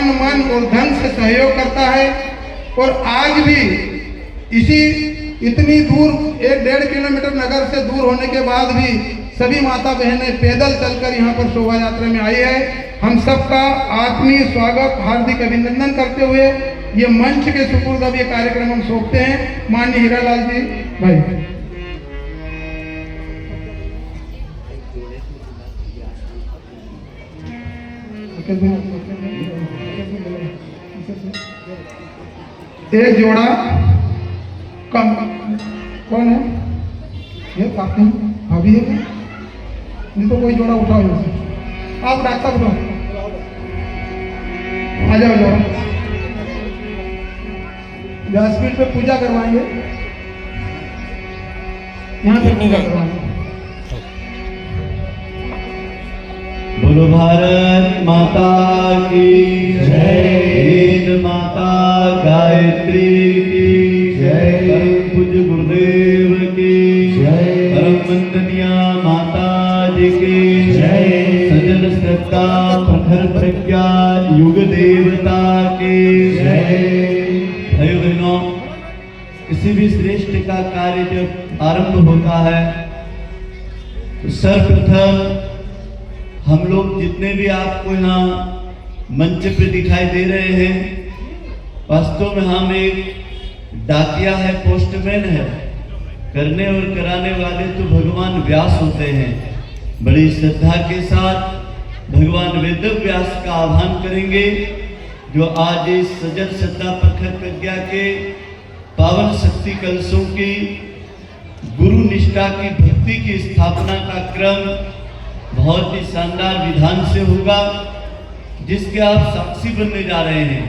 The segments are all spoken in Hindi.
तन मन और धन से सहयोग करता है। और आज भी इतनी दूर 1-1.5 किलोमीटर नगर से दूर होने के बाद भी सभी माता बहनें पैदल चलकर यहाँ पर शोभा यात्रा में आई है। हम सबका आत्मीय स्वागत, हार्दिक अभिनंदन करते हुए ये मंच के सुपुर्द अब ये कार्यक्रम हम सौंपते हैं माननीय हीरालाल जी भाई। एक जोड़ा कम कौन है ये काफी अभी है नहीं तो कोई जोड़ा उठाओ यहाँ से। आप डॉक्टर उठाओ, आ जाओ जाओ। व्यासपीठ पे पूजा करवाएंगे, यहाँ पे पूजा करवाएंगे। बोलो भारत माता की जय, वेद माता गायत्री की जय, परम पूज्य गुरुदेव की जय, परम वंदनीय माता जी की जय, सजन श्रद्धा प्रखर प्रज्ञा युग देवता की जय। भाइयों बहनों, किसी भी श्रेष्ठ का कार्य जब आरंभ होता है तो सर्वप्रथम हम लोग जितने भी आपको यहाँ मंच पे दिखाई दे रहे हैं, वास्तव में हम एक डाकिया है, पोस्टमैन है। करने और कराने वाले तो भगवान व्यास होते हैं। बड़ी श्रद्धा के साथ भगवान वेद व्यास का आह्वान करेंगे, जो आज इस सजन श्रद्धा प्रखर प्रज्ञा के पावन शक्ति कलशों की गुरु निष्ठा की भक्ति की स्थापना का क्रम बहुत ही शानदार विधान से होगा, जिसके आप साक्षी बनने जा रहे हैं।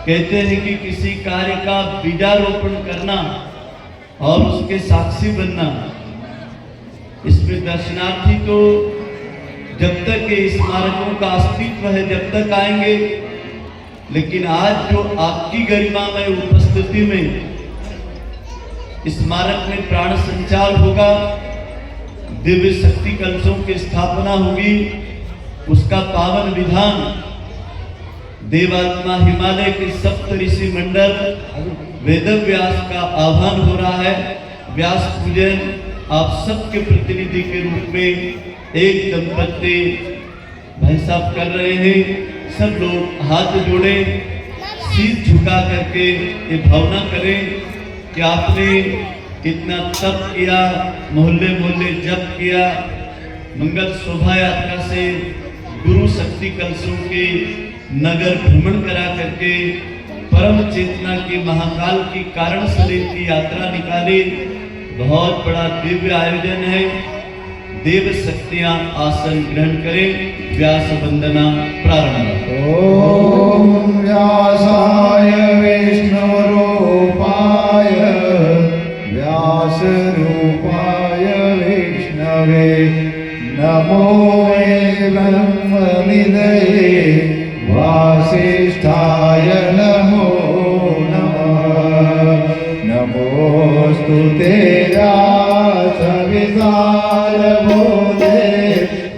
कहते हैं कि किसी कार्य का बीजारोपण करना और उसके साक्षी बनना, इसमें दर्शनार्थी तो जब तक ये स्मारकों का अस्तित्व है जब तक आएंगे, लेकिन आज जो आपकी गरिमामय उपस्थिति में स्मारक में प्राण संचार होगा, दिव्य शक्ति कलशों की स्थापना होगी, उसका पावन विधान देवात्मा हिमालय के सप्त ऋषि मंडल वेद व्यास का आह्वान हो रहा है। व्यास पूजन आप सबके प्रतिनिधि के रूप में एक दंपत्ति भाई साहब कर रहे हैं। सब लोग हाथ जोड़े, शीश झुका करके ये भावना करें कि आपने कितना तप किया, मोहल्ले मोहल्ले जप किया, मंगल शोभा यात्रा से गुरु शक्ति कलशों के नगर भ्रमण करा करके परम चेतना की महाकाल की कारण स्थली की यात्रा निकाली। बहुत बड़ा दिव्य आयोजन है। देव शक्तियां आसन ग्रहण करें। व्यास वंदना प्रारंभ। ओम व्यासाय विष्णु रूपाय व्यास रूपाय विष्णवे नमो ब्रह्मनिधये वासिष्ठाय नमो नमः। नमोस्तुते सवितार बोधे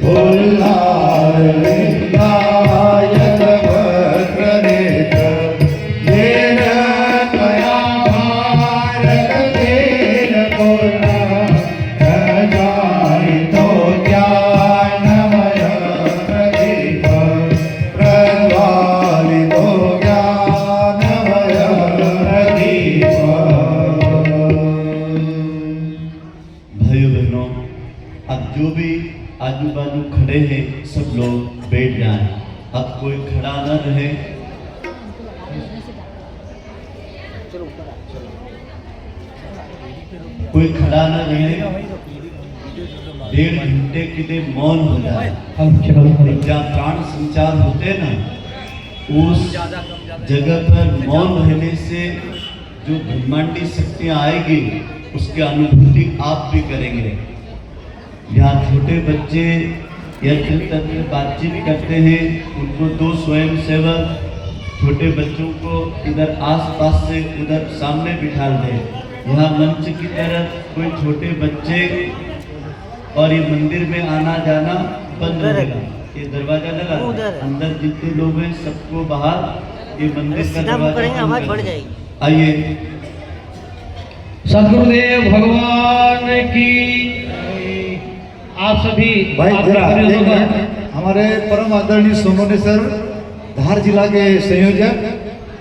भुल्लार विंदायक वक्रनेत्र येन त्वया भारत तेन पूर्णा प्रजायितो ज्ञानमय प्रदीप प्रज्वालितो ज्ञानमय प्रदीप। भाइयों बहनों, अब जो भी आजू बाजू खड़े हैं सब लोग बैठ जाएं। अब कोई खड़ा न रहे। कोई खड़ा न रहे। 1.5 घंटे के लिए मौन हो जाए। जहाँ प्राण संचार होते ना, उस जगह पर मौन रहने से जो ब्रह्मांडी शक्तियाँ आएगी उसकी अनुभूति आप भी करेंगे। यहाँ छोटे बच्चे या कीर्तन में बातचीत करते हैं, उनको 2 स्वयं सेवक छोटे बच्चों को इधर आसपास से उधर सामने बिठा दें। यहाँ मंच की तरफ कोई छोटे बच्चे और ये मंदिर में आना जाना बंद रहेगा। ये दरवाजा लगा है। उधर है। अंदर जितने लोग हैं सबको बाहर ये मंदिर का सीधा मुंह करेंगे, दरवाजा आवाज बंद बढ़ कर दो। जाएगी। आइए। सदगुरुदेव भगवान की आप सभी भाई आपके जरा एक परिजनों का- मिनट, हमारे परम आदरणीय सोनोने सर, धार जिला के संयोजक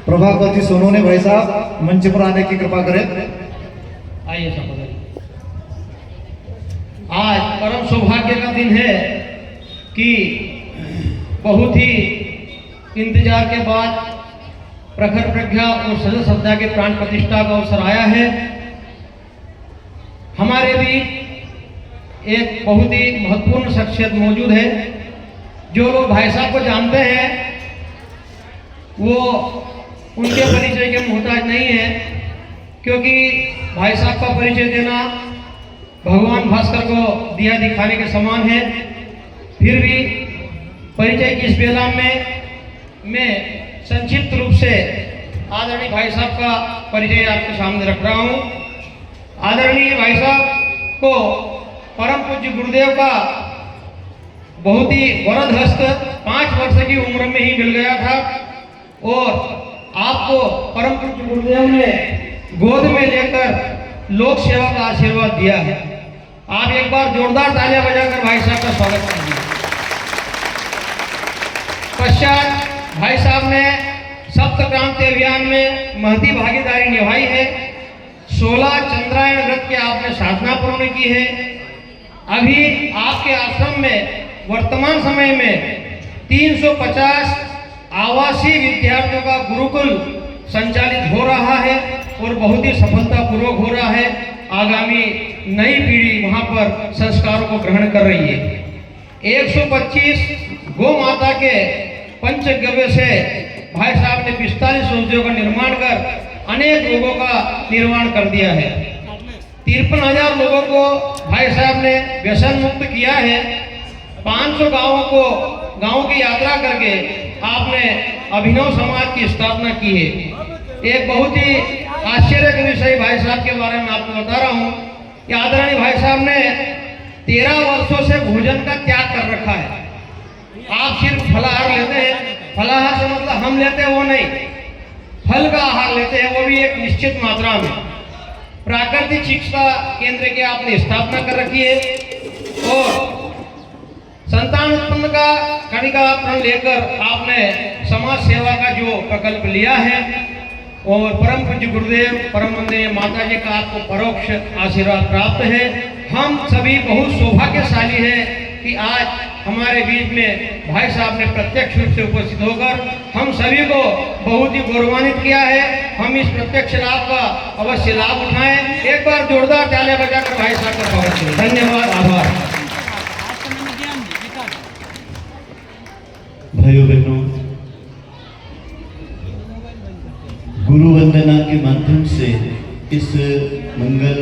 प्रभावती सोनोने भाई साहब मंच पर आने की कृपा करें। आइए सहोदर। आज परम सौभाग्य का दिन है कि बहुत ही इंतजार के बाद प्रखर प्रज्ञा और सजल श्रद्धा के प्राण प्रतिष्ठा का अवसर आया है। हमारे बीच एक बहुत ही महत्वपूर्ण शख्सियत मौजूद है। जो लोग भाई साहब को जानते हैं वो उनके परिचय के मोहताज नहीं है, क्योंकि भाई साहब का परिचय देना भगवान भास्कर को दिया दिखाने के समान है। फिर भी परिचय की इस बेला में मैं संक्षिप्त रूप से आदरणीय भाई साहब का परिचय आपके सामने रख रहा हूं। आदरणीय भाई साहब को परम पूज्य गुरुदेव का बहुत ही वरद हस्त 5 वर्ष की उम्र में ही मिल गया था और आपको परम पूज्य गुरुदेव ने गोद में लेकर लोक सेवा का आशीर्वाद दिया है। आप एक बार जोरदार तालियां बजाकर भाई साहब का स्वागत कीजिए। पश्चात भाई साहब ने सप्त क्रांति अभियान में महती भागीदारी निभाई है। 16 चंद्रायण व्रत की आपने साधना पूर्ण की है। अभी आपके आश्रम में वर्तमान समय में 350 आवासीय विद्यार्थियों का गुरुकुल संचालित हो रहा है और बहुत ही सफलतापूर्वक हो रहा है। आगामी नई पीढ़ी वहां पर संस्कारों को ग्रहण कर रही है। 125 गौ माता के पंचगव्य से भाई साहब ने 45 औषधियों का निर्माण कर अनेक रोगों का निर्माण कर दिया है। 53,000 लोगों को भाई साहब ने व्यसन मुक्त किया है। 500 गांवों की यात्रा करके आपने अभिनव समाज की स्थापना की है। एक बहुत ही आश्चर्य का विषय भाई साहब के बारे में आपको बता रहा हूँ कि आदरणीय भाई साहब ने 13 वर्षों से भोजन का त्याग कर रखा है। आप सिर्फ फलाहार लेते हैं। फलाहार से मतलब हम लेते हैं वो नहीं, फल का आहार लेते हैं, वो भी एक निश्चित मात्रा में। प्राकृतिक चिकित्सा केंद्र की आपने स्थापना कर रखी है और संतान उत्पन्न का कणिका प्रण लेकर आपने समाज सेवा का जो प्रकल्प लिया है और परम पूज्य गुरुदेव परम वंदनीय माता जी का आपको परोक्ष आशीर्वाद प्राप्त है। हम सभी बहुत सौभाग्यशाली हैं कि आज हमारे बीच में भाई साहब ने प्रत्यक्ष रूप से उपस्थित होकर हम सभी को बहुत ही गौरवान्वित किया है। हम इस प्रत्यक्ष लाभ का अवश्य लाभ उठाएं। एक बार जोरदार तालियां बजाकर भाई साहब का स्वागत करें। धन्यवाद, आभार। भाइयों बहनों, गुरु वंदना के माध्यम से इस मंगल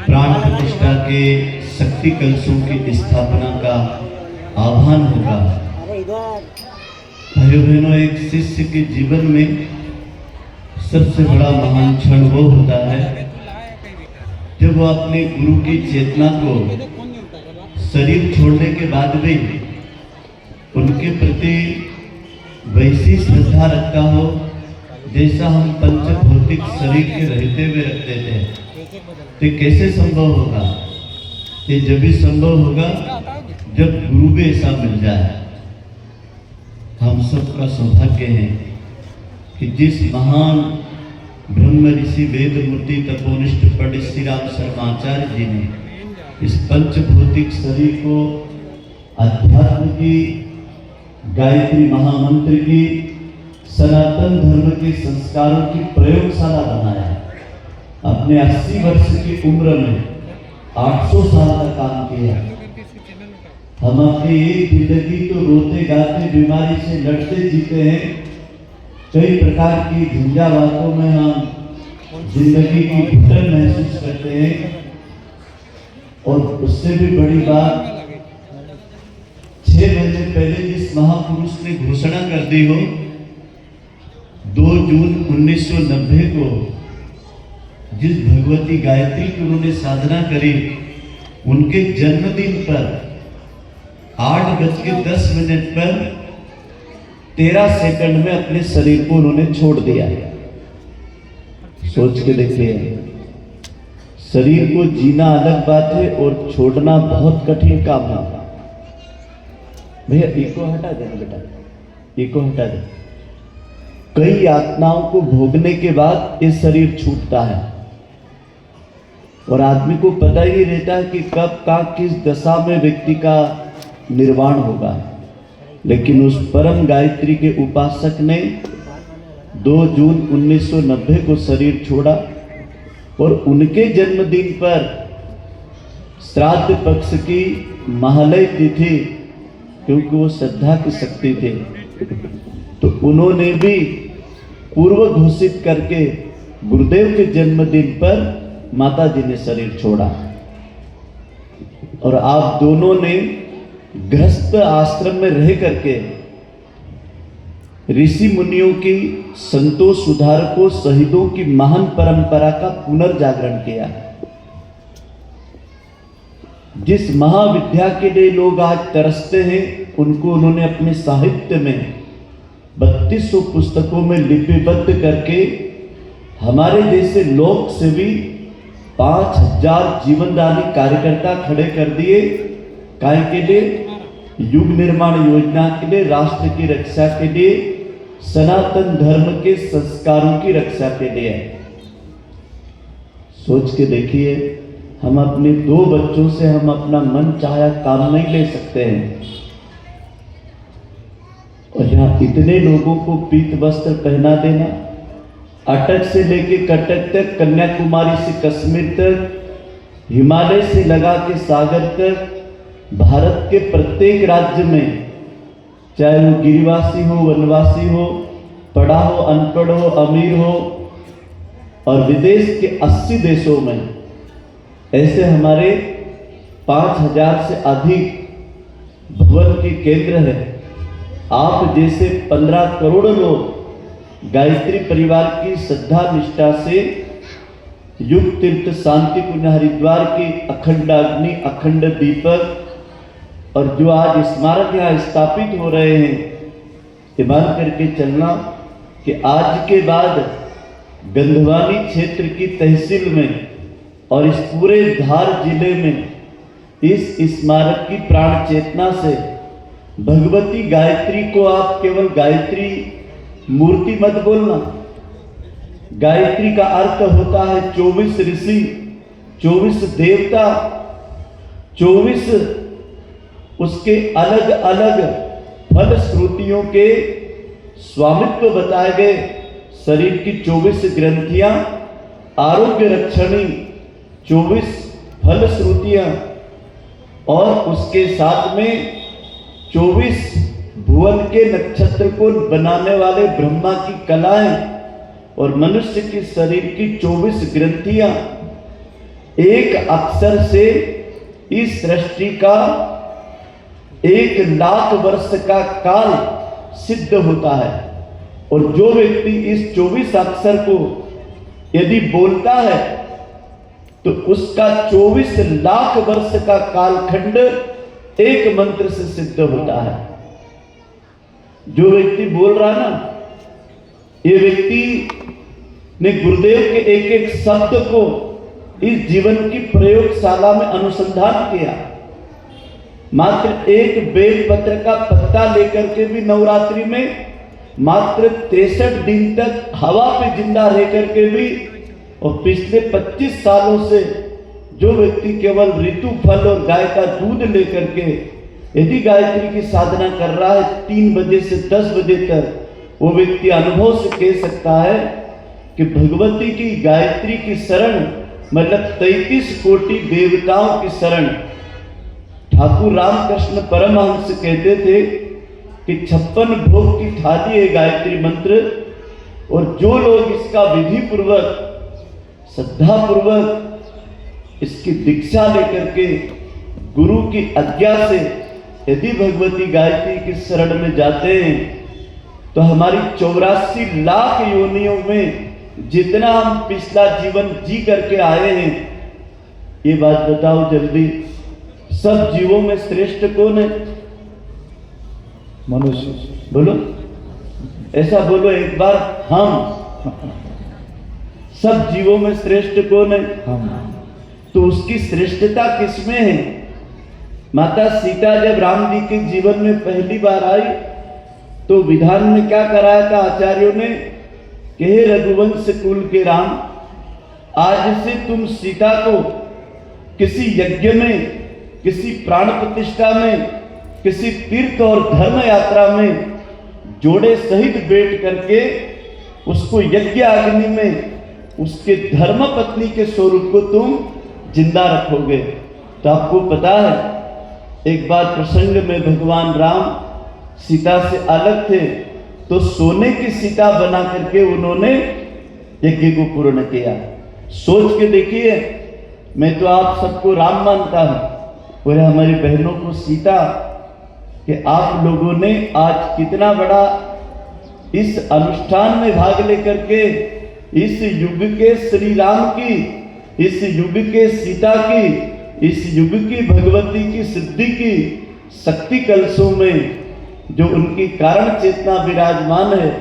प्राण प्रतिष्ठा के शक्ति कलशों की स्थापना का आह्वान होगा। भाइयों बहनों, एक शिष्य के जीवन में सबसे बड़ा महान क्षण वो होता है जब वो अपने गुरु की चेतना को शरीर छोड़ने के बाद भी उनके प्रति वैसी श्रद्धा रखता हो जैसा हम पंचभौतिक शरीर के रहते हुए रखते थे। तो कैसे संभव होगा? ये जब भी संभव होगा जब गुरु भी ऐसा मिल जाए। हम सबका सौभाग्य है कि जिस महान ब्रह्म ऋषि वेद मूर्ति तपोनिष्ठ पंडित श्री राम शर्माचार्य जी ने इस पंचभौतिक शरीर को अध्यात्म की गायत्री महामंत्र की सनातन धर्म के संस्कारों की प्रयोगशाला बनाया। अपने 80 वर्ष की उम्र में 800 साल का काम किया। हम अपनी एक जिंदगी तो रोते गाते बीमारी से लड़ते जीते हैं। कई प्रकार की झंझावातों में हम जिंदगी की घुटन महसूस करते हैं और उससे भी बड़ी बात 6 महीने पहले जिस महापुरुष ने घोषणा कर दी हो 2 जून 1990 को जिस भगवती गायत्री की उन्होंने साधना करी, उनके जन्मदिन पर 8:10 पर 13 सेकंड में अपने शरीर को उन्होंने छोड़ दिया। सोच के देखिए, शरीर को जीना अलग बात है और छोड़ना बहुत कठिन काम है। भैया इको हटा देना बेटा, इको हटा दे। कई यातनाओं को भोगने के बाद ये शरीर छूटता है और आदमी को पता ही रहता है कि कब का किस दशा में व्यक्ति का निर्वाण होगा। लेकिन उस परम गायत्री के उपासक ने 2 जून 1990 को शरीर छोड़ा और उनके जन्मदिन पर श्राद्ध पक्ष की महालय तिथि, क्योंकि वो श्रद्धा की शक्ति थे, तो उन्होंने भी पूर्व घोषित करके गुरुदेव के जन्मदिन पर माता जी ने शरीर छोड़ा। और आप दोनों ने गृहस्थ आश्रम में रह करके ऋषि मुनियों की, संतों सुधारकों, शहीदों की महान परंपरा का पुनर्जागरण किया। जिस महाविद्या के लिए लोग आज तरसते हैं, उनको उन्होंने अपने साहित्य में 3200 पुस्तकों में लिपिबद्ध करके हमारे जैसे लोक से भी 5000 जीवनदानी कार्यकर्ता खड़े कर दिए। काय के लिए? युग निर्माण योजना के लिए, राष्ट्र की रक्षा के लिए, सनातन धर्म के संस्कारों की रक्षा के लिए। सोच के देखिए, हम अपने 2 बच्चों से हम अपना मन चाहा काम नहीं ले सकते हैं, और यहाँ इतने लोगों को पीत वस्त्र पहना देना, अटक से लेके कटक तक, कन्याकुमारी से कश्मीर तक, हिमालय से लगा के सागर तक, भारत के प्रत्येक राज्य में, चाहे वो गिरिवासी हो, वनवासी हो, पढ़ा हो, अनपढ़ हो, अमीर हो, और विदेश के 80 देशों में ऐसे हमारे 5000 से अधिक भवन के केंद्र है। आप जैसे 15 करोड़ लोग गायत्री परिवार की श्रद्धा निष्ठा से युग तीर्थ शांति कुंज हरिद्वार की अखंड अग्नि, अखंड दीपक, और जो आज स्मारक यहाँ स्थापित हो रहे हैं, ये मान करके चलना कि आज के बाद गंधवानी क्षेत्र की तहसील में और इस पूरे धार जिले में इस स्मारक की प्राण चेतना से भगवती गायत्री को आप केवल गायत्री मूर्ति मत बोलना। गायत्री का अर्थ होता है 24 ऋषि, 24 देवता, 24 उसके अलग अलग फल श्रुतियों के स्वामित्व बताए गए, शरीर की 24 ग्रंथियां, आरोग्य रक्षणी 24 फल श्रुतियां, और उसके साथ में 24 भुवन के नक्षत्र को बनाने वाले ब्रह्मा की कलाएं, और मनुष्य के शरीर की 24 ग्रंथियां। एक अक्षर से इस सृष्टि का 1,00,000 वर्ष का काल सिद्ध होता है। और जो व्यक्ति इस 24 अक्षर को यदि बोलता है तो उसका 24 लाख वर्ष का कालखंड एक मंत्र से सिद्ध होता है। जो व्यक्ति बोल रहा है ना, ये व्यक्ति ने गुरुदेव के एक एक शब्द को इस जीवन की प्रयोगशाला में अनुसंधान किया। मात्र एक बेलपत्र का पत्ता लेकर के भी नवरात्रि में मात्र 63 दिन तक हवा पे जिंदा रह करके भी, और पिछले 25 सालों से जो व्यक्ति केवल ऋतु फल और गाय का दूध लेकर के यदि गायत्री की साधना कर रहा है 3 बजे से 10 बजे तक, वो व्यक्ति अनुभव से कह सकता है कि भगवती की गायत्री की शरण मतलब 33 कोटि देवताओं की शरण। ठाकुर रामकृष्ण परमहंस कहते थे कि 56 भोग की थाली है गायत्री मंत्र, और जो लोग इसका विधि पूर्वक, श्रद्धा पूर्वक इसकी दीक्षा लेकर के गुरु की आज्ञा से यदि भगवती गायत्री की शरण में जाते हैं, तो हमारी 84 लाख योनियों में जितना हम पिछला जीवन जी करके आए हैं, ये बात बताओ जल्दी, सब जीवों में श्रेष्ठ कौन है? मनुष्य। बोलो, ऐसा बोलो एक बार। हम सब जीवों में श्रेष्ठ कौन है? हम। तो उसकी श्रेष्ठता किसमें है? माता सीता जब राम जी के जीवन में पहली बार आई तो विधान में क्या कराया था आचार्यों ने कि हे रघुवंश कुल के राम, आज से तुम सीता को किसी यज्ञ में, किसी प्राण प्रतिष्ठा में, किसी तीर्थ और धर्म यात्रा में जोड़े सहित बैठ करके उसको यज्ञ अग्नि में उसके धर्म पत्नी के स्वरूप को तुम जिंदा रखोगे। तो आपको पता है एक बार प्रसंग में भगवान राम सीता से अलग थे तो सोने की सीता बना करके उन्होंने यज्ञ को पूर्ण किया। सोच के देखिए, मैं तो आप सबको राम मानता हूं और हमारी बहनों को सीता, कि आप लोगों ने आज कितना बड़ा इस अनुष्ठान में भाग लेकर के इस युग के श्री राम की, इस युग के सीता की, इस युग की भगवती की सिद्धि की शक्ति कलशों में जो उनकी कारण चेतना विराजमान है,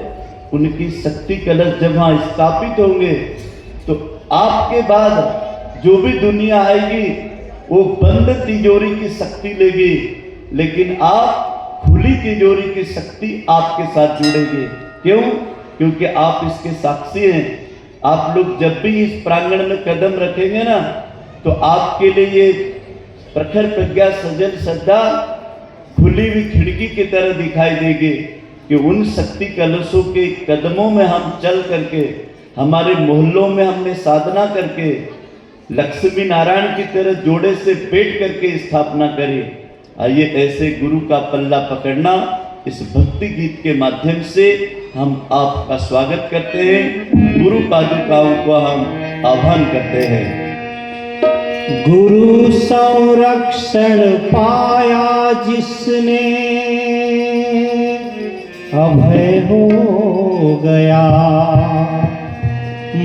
उनकी शक्ति कलश जब वहां स्थापित होंगे तो आपके बाद जो भी दुनिया आएगी वो बंद तिजोरी की शक्ति लेगी, लेकिन आप खुली तिजोरी की शक्ति आपके साथ जुड़ेगी। क्यों? क्योंकि आप इसके साक्षी हैं। आप लोग जब भी इस प्रांगण में कदम रखेंगे ना तो आपके लिए ये प्रखर प्रज्ञा सजल श्रद्धा खुली हुई खिड़की की तरह दिखाई देगी कि उन शक्ति कलशों के कदमों में हम चल करके, हमारे मोहल्लों में हमने साधना करके लक्ष्मी नारायण की तरह जोड़े से पेट करके स्थापना करें। आइए ऐसे गुरु का पल्ला पकड़ना, इस भक्ति गीत के माध्यम से हम आपका स्वागत करते हैं। गुरु पादुकाओं को हम आह्वान करते हैं। गुरु संरक्षण पाया जिसने अभय हो गया,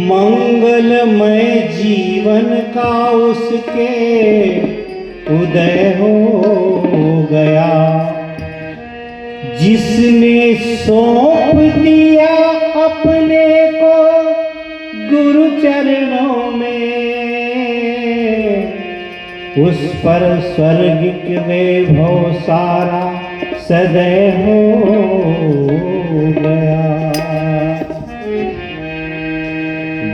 मंगलमय जीवन का उसके उदय हो गया। जिसने सौंप दिया अपने को गुरु चरणों में, उस पर स्वर्गिक वैभव सारा सदैव हो गया।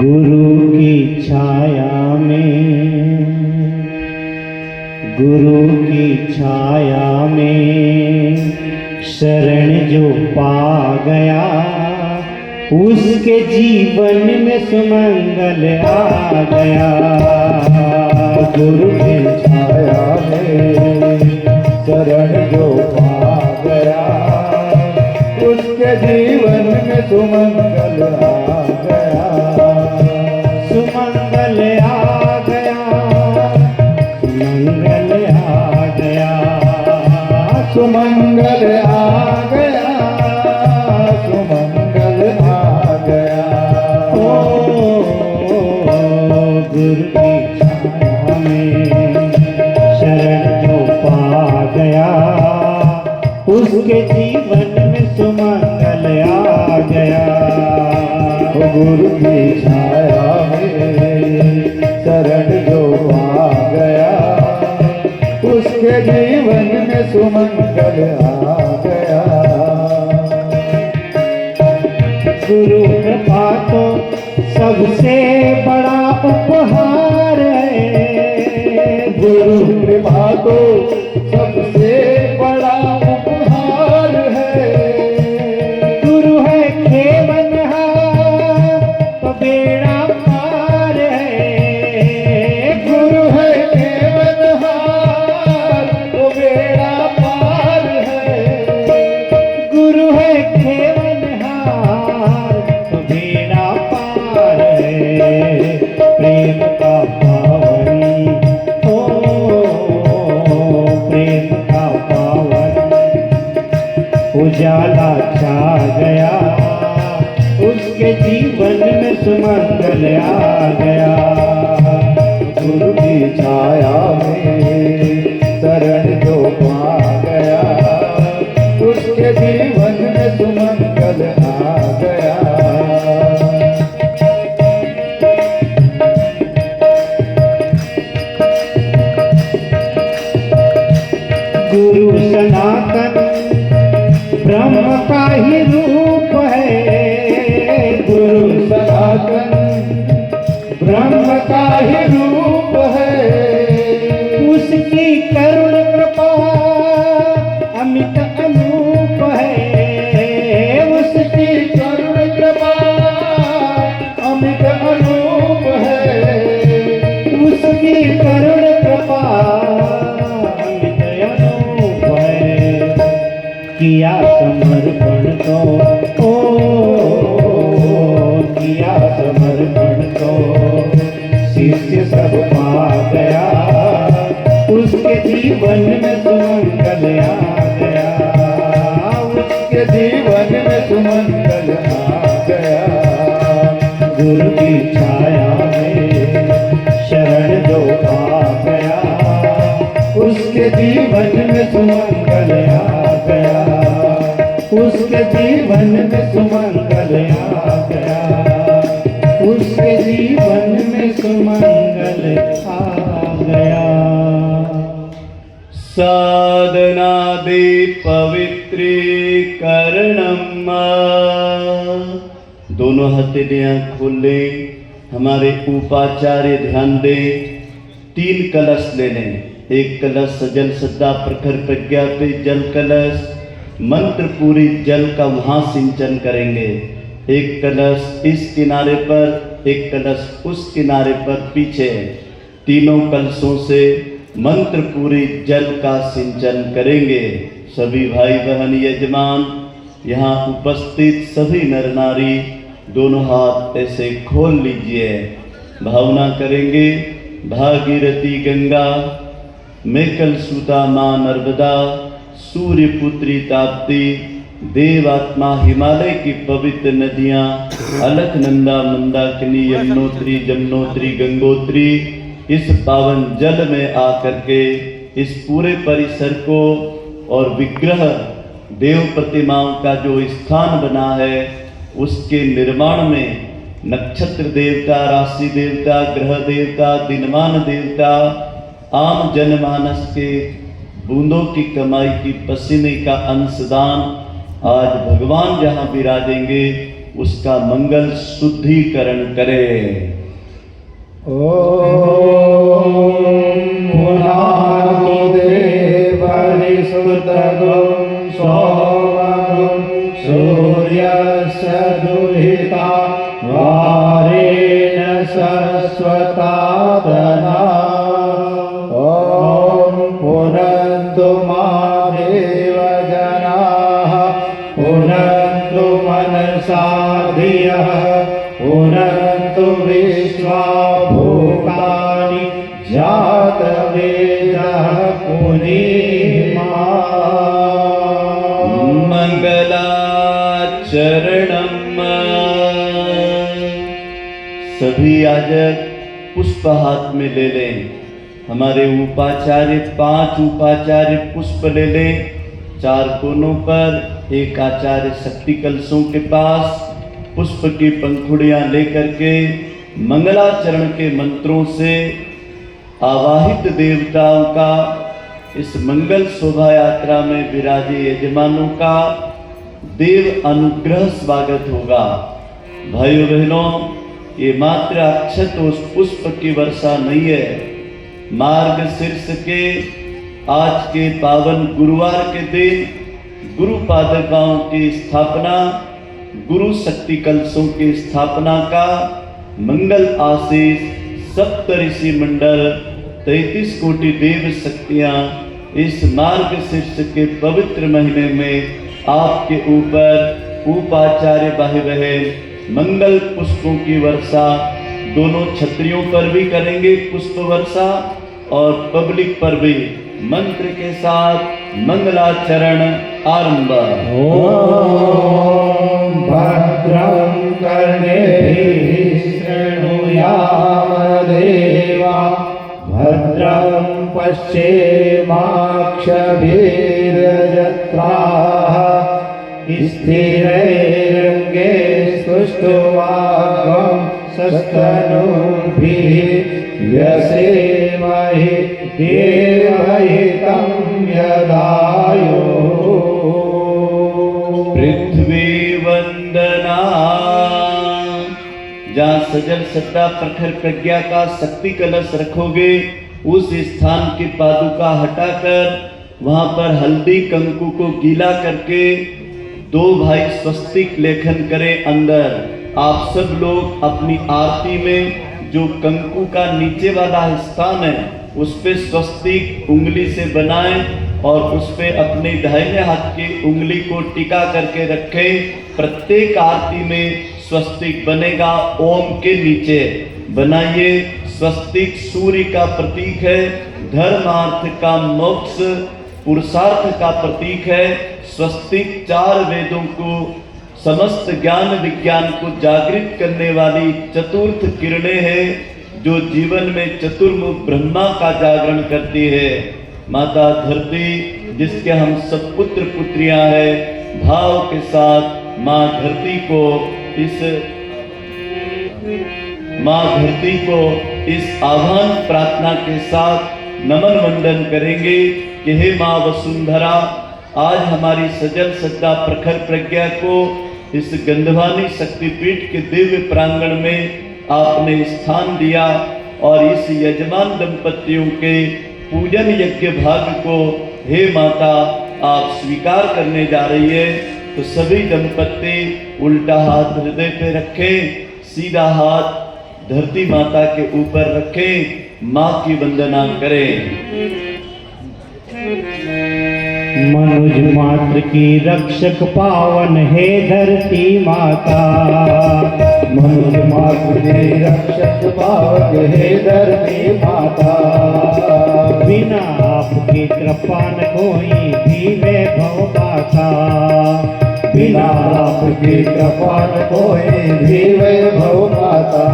गुरु की छाया में, गुरु की छाया में शरण जो पा गया, उसके जीवन में सुमंगल आ गया। गुरु की छाया में शरण जो पा गया, उसके जीवन में सुमंगल आ गया। सुमंगल आ गया, सुमंगल आ गया, सुमंगल आ गया, सुमंगल आ गया। ओ गुरु की छाया में शरण जो पा गया, उसके जीवन में सुमंगल आ गया। गुरु की छाया में शरण जो पा गया, उसके जीवन में सुमंगल आ गया। गुरु कृपा तो सबसे बड़ा उपहार है। गुरु कृपा तो सबसे बड़ा उपहार है। गुरु है खेवनहार तो बेड़ा पार है। गुरु है खेवनहार तो बेड़ा पार है। गुरु है खेवनहार तो बेड़ा पार है। प्रेम का पावन, ओ प्रेम का पावन उजाला छा गया, उसके जीवन में सुमंगल आ गया। गुरु की छाया में शरण जो पा गया, उसके छा गया। गुरु की छाया में शरण जो पा गया, उसके जीवन में सुमंगल आ गया, उसके जीवन में सुमंगल आ गया, उसके जीवन में सुमंगल आ गया। साधनादि पवित्रीकरणम। दोनों हथेलियां खोल लें, हमारे उपाचार्य ध्यान दें। 3 कलश ले लें। एक कलश सजल सद्दा प्रखर प्रज्ञा पे जल कलश, मंत्र पूरी जल का वहां सिंचन करेंगे। एक कलश इस किनारे पर, एक कलश उस किनारे पर पीछे, तीनों कलशों से मंत्र पूरी जल का सिंचन करेंगे। सभी भाई बहन यजमान, यहाँ उपस्थित सभी नर नारी दोनों हाथ ऐसे खोल लीजिए। भावना करेंगे, भागीरथी गंगा, मेकल सुता माँ नर्मदा, सूर्य पुत्री ताप्ती, देवात्मा हिमालय की पवित्र नदियाँ, अलकनंदा मंदाकिनी यमुनोत्री जमुनोत्री गंगोत्री इस पावन जल में आकर के इस पूरे परिसर को और विग्रह देव प्रतिमाओं का जो स्थान बना है उसके निर्माण में नक्षत्र देवता, राशि देवता, ग्रह देवता, दिनमान देवता, आम जनमानस के बूंदों की कमाई की पसीने का अंशदान आज भगवान जहाँ विराजेंगे उसका मंगल शुद्धिकरण करे। सूर्यस्य दुहिता वारेण सरस्वतादना। ॐ पुनन्तु मादेव जनाः, पुनन्तु मनसा धियः, पुनन्तु विश्वा भूतानि जातवेदः पुनीमा। मंगलाचरणम। सभी याजक पुष्प हाथ में ले लें। हमारे उपाचार्य 5 उपाचार्य पुष्प ले लें। 4 कोनों पर एक आचार्य शक्ति कलशों के पास पुष्प की पंखुड़ियां लेकर के मंगलाचरण के मंत्रों से आवाहित देवताओं का इस मंगल शोभा यात्रा में विराजे यजमानों का देव अनुग्रह स्वागत होगा। भाइयों बहनों, ये मात्र अक्षत उस पुष्प की वर्षा नहीं है। मार्ग शीर्ष के आज के पावन गुरुवार के दिन गुरु पादुकाओं की स्थापना, गुरु शक्ति कलशों की स्थापना का मंगल आशीष सप्त ऋषि मंडल 33 कोटि देव शक्तियां इस मार्ग शीर्ष के पवित्र महीने में आपके ऊपर उपाचार्य भाई बहन मंगल पुष्पों की वर्षा दोनों छत्रियों पर भी करेंगे पुष्प वर्षा और पब्लिक पर भी मंत्र के साथ मंगलाचरण आरंभ। ओम भद्रं कर्णेभिः शृणुयाम देवा, भद्रं पश्येमाक्षभिर्यजत्राः, स्थिरैरङ्गे स्तुष्ट्वागं सस्तनूभिः व्यसेमहि देवहितं यदायुः। पृथ्वी वंदना। जहाँ सजल सत्ता प्रखर प्रज्ञा का शक्ति कलश रखोगे उस स्थान की पादुका हटाकर वहां पर हल्दी कंकु को गीला करके 2 भाई स्वस्तिक लेखन करें अंदर। आप सब लोग अपनी आरती में जो कंकु का नीचे वाला स्थान है उस पे स्वस्तिक उंगली से बनाएं और उस पे अपने दाहिने हाथ की उंगली को टिका करके रखें। प्रत्येक आरती में स्वस्तिक बनेगा ओम के नीचे बनाइए। स्वस्तिक सूर्य का प्रतीक है, धर्मार्थ का मोक्ष पुरुषार्थ का प्रतीक है। स्वस्तिक 4 वेदों को समस्त ज्ञान विज्ञान को जागृत करने वाली चतुर्थ किरणें हैं, जो जीवन में चतुर्मुख ब्रह्मा का जागरण करती है। माता धरती, जिसके हम सब पुत्र पुत्रियां हैं, भाव के साथ माँ धरती को इस आह्वान प्रार्थना के साथ नमन वंदन करेंगे कि हे माँ वसुंधरा, आज हमारी सजल सद्दा प्रखर प्रज्ञा को इस गंधवानी शक्तिपीठ के दिव्य प्रांगण में आपने स्थान दिया और इस यजमान दंपतियों के पूजन यज्ञ भाग को हे माता आप स्वीकार करने जा रही है। तो सभी दंपति उल्टा हाथ हृदय पे रखें, सीधा हाथ धरती माता के ऊपर रखें, माँ की वंदना करें। मनुज मात्र की रक्षक पावन है धरती माता, मनुज मात्र की रक्षक पावन है धरती माता। बिना आपकी कृपा न कोई भी वैभव पाता, बिना आपकी कृपा न कोई भी वैभव पाता।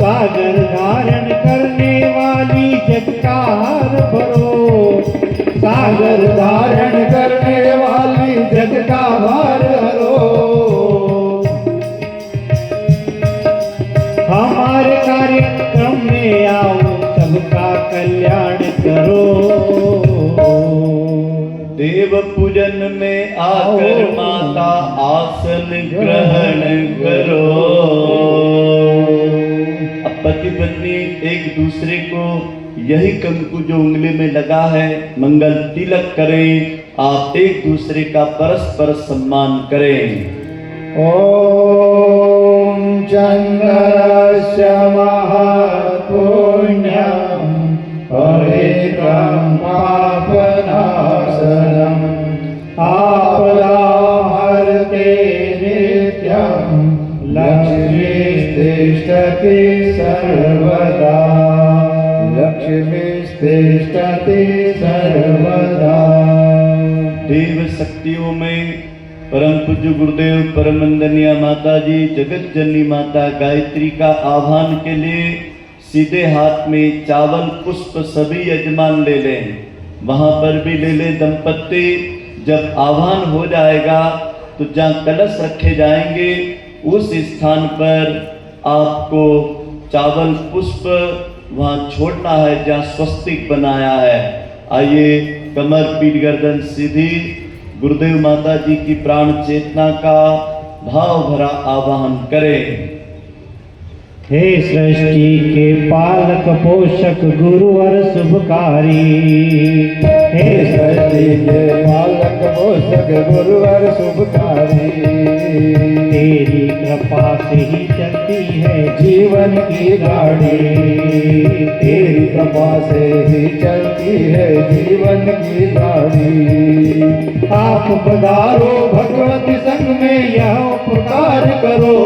सागर धारण करने वाली जगतार भरो, सागर धारण करने वाली जग का भार हरो। हमारे कार्यक्रम में आओ, सबका कल्याण करो। देव पूजन में आकर माता आसन ग्रहण करो। अब पति पत्नी एक दूसरे को यही कंकु जो उंगली में लगा है मंगल तिलक करें, आप एक दूसरे का परस्पर सम्मान करें। ओम चंद्रस्य महत्पुण्यम हरिद्रं पापनाशनम आपदाहर्ते नित्यं लक्ष्मी तिष्ठति सर्वदा, लक्ष्मी तिष्ठति सर्वदा। देव शक्तियों में परम पूज्य गुरुदेव परम वंदनीय माता जी जगत जननी माता गायत्री का आह्वान के लिए सीधे हाथ में चावल पुष्प सभी यजमान ले लें, वहां पर भी ले लें दंपत्ति। जब आह्वान हो जाएगा तो जहाँ कलश रखे जाएंगे उस स्थान पर आपको चावल पुष्प वहाँ छोड़ना है जहाँ स्वस्तिक बनाया है। आइए कमर पीठ गर्दन सीधी गुरुदेव माता जी की प्राण चेतना का भाव भरा आवाहन करें। हे सृष्टि के पालक पोषक गुरुवर शुभकारी, हे सृष्टि के पालक पोषक गुरुवर शुभकारी। तेरी कृपा से ही चलती है जीवन की गाड़ी, तेरी कृपा से ही चलती है जीवन की गाड़ी। आप पधारो भगवती संग में यह उपकार करो,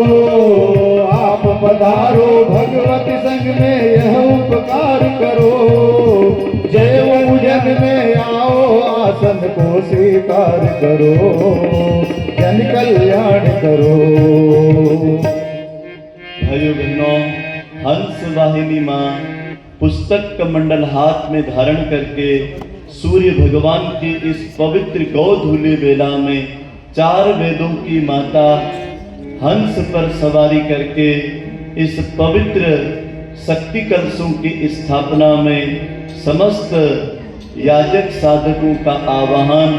आप पधारो भगवती संग में यह उपकार करो। जय पूजन में आओ आसन को स्वीकार करो, जन कल्याण करो। भाइयों बहनों, हंस वाहिनी माँ पुस्तक का मंडल हाथ में धारण करके सूर्य भगवान की इस पवित्र गौधूली बेला में 4 वेदों की माता हंस पर सवारी करके इस पवित्र शक्ति कलशों की स्थापना में समस्त याजक साधकों का आवाहन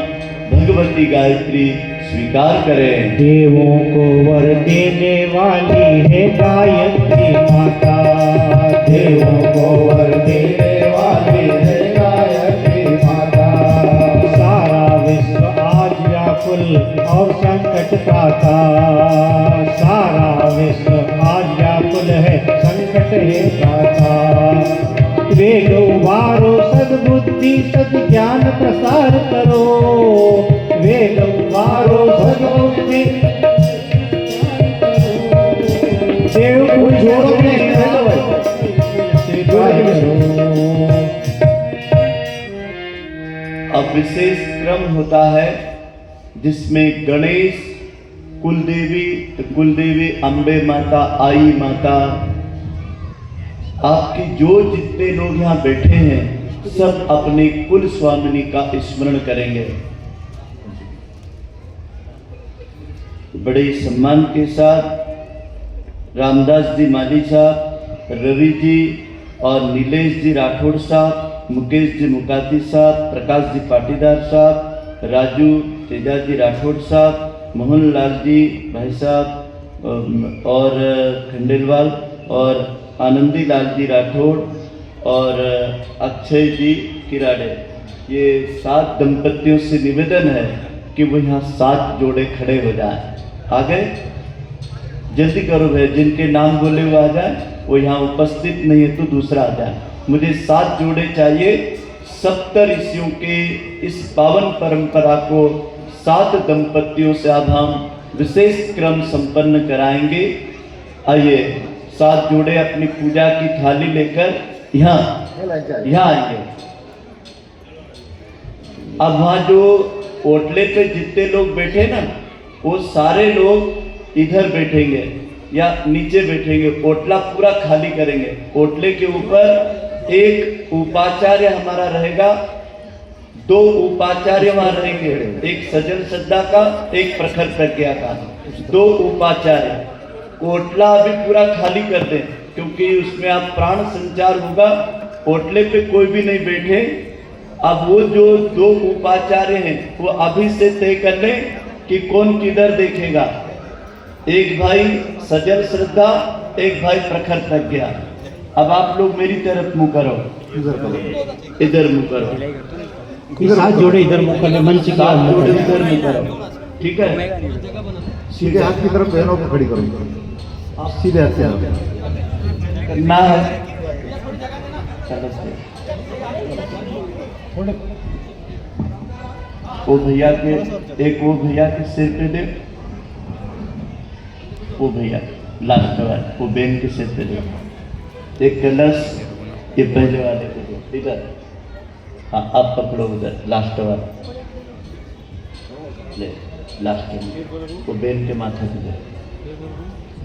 भगवती गायत्री स्वीकार करें। देवों को वर देने वाली है गायत्री माता, देवों को वर देने वाली है गायत्री माता। सारा विश्व आज व्याकुल और संकट का था, सारा विश्व आज व्याकुल है संकट है था। वेद उबारो सद्बुद्धि सद्ज्ञान प्रसार करो, वेद उबारो सद्बुद्धि। देव को जोड़ने अब विशेष क्रम होता है जिसमें गणेश कुलदेवी अम्बे माता, आई माता, आपके जो जितने लोग यहाँ बैठे हैं सब अपने कुल स्वामिनी का स्मरण करेंगे। बड़े सम्मान के साथ रामदास जी माली साहब, रवि जी और नीलेश जी राठौड़ साहब, मुकेश जी मुकाती साहब, प्रकाश जी पाटीदार साहब, राजू तेजा जी राठौड़ साहब, मोहन लाल जी भाई साहब और खंडेलवाल और आनंदी लाल जी राठौड़ और अक्षय जी किराड़े, ये 7 दंपतियों से निवेदन है कि वो यहाँ 7 जोड़े खड़े हो जाएं। आ गए? जल्दी करो भाई, जिनके नाम बोले वो आ जाए, वो यहाँ उपस्थित नहीं है तो दूसरा आ जाए। मुझे 7 जोड़े चाहिए। 70 ऋषियों के इस पावन परंपरा को 7 दंपतियों से अब हम विशेष क्रम संपन्न कराएंगे। आइए 7 जोड़े अपनी पूजा की थाली लेकर यहाँ आएंगे। अब वहाँ जो ओटले पे जितने लोग बैठे ना, वो सारे लोग इधर बैठेंगे या नीचे बैठेंगे। ओटला पूरा खाली करेंगे। ओटले के ऊपर एक उपाचार्य हमारा रहेगा, 2 उपाचार्य वहां रहेंगे, एक सजल श्रद्धा का, एक प्रखर प्रज्ञा का, 2 उपाचार्य। ओटला अभी पूरा खाली कर दें क्योंकि उसमें आप प्राण संचार होगा। ओटले पे कोई भी नहीं बैठे। अब वो जो 2 उपाचार्य हैं वो अभी से तय कर लें कि कौन किधर देखेगा। एक भाई सजल श्रद्धा, एक भाई प्रखर प्रज्ञा। अब आप लोग मेरी तरफ मुंह करो, इधर मुंह करो। 7 जोड़े इधर मुंह कर ले, मंच की 7 जोड़े इधर मुंह करो, ठीक है? सीधे हाथ की तरफ बहनों को खड़ी करो, सीधे हाथ से ना है। वो भैया के, एक वो भैया के सिर पे दे, वो भैया लास्ट वाला, वो बेन के सिर पे दे। एक कलश ये पहले वाले को दो, इधर। हाँ अब पकड़ो उधर लास्ट वाला, ले लास्ट में वो बेन के माथे पे दे।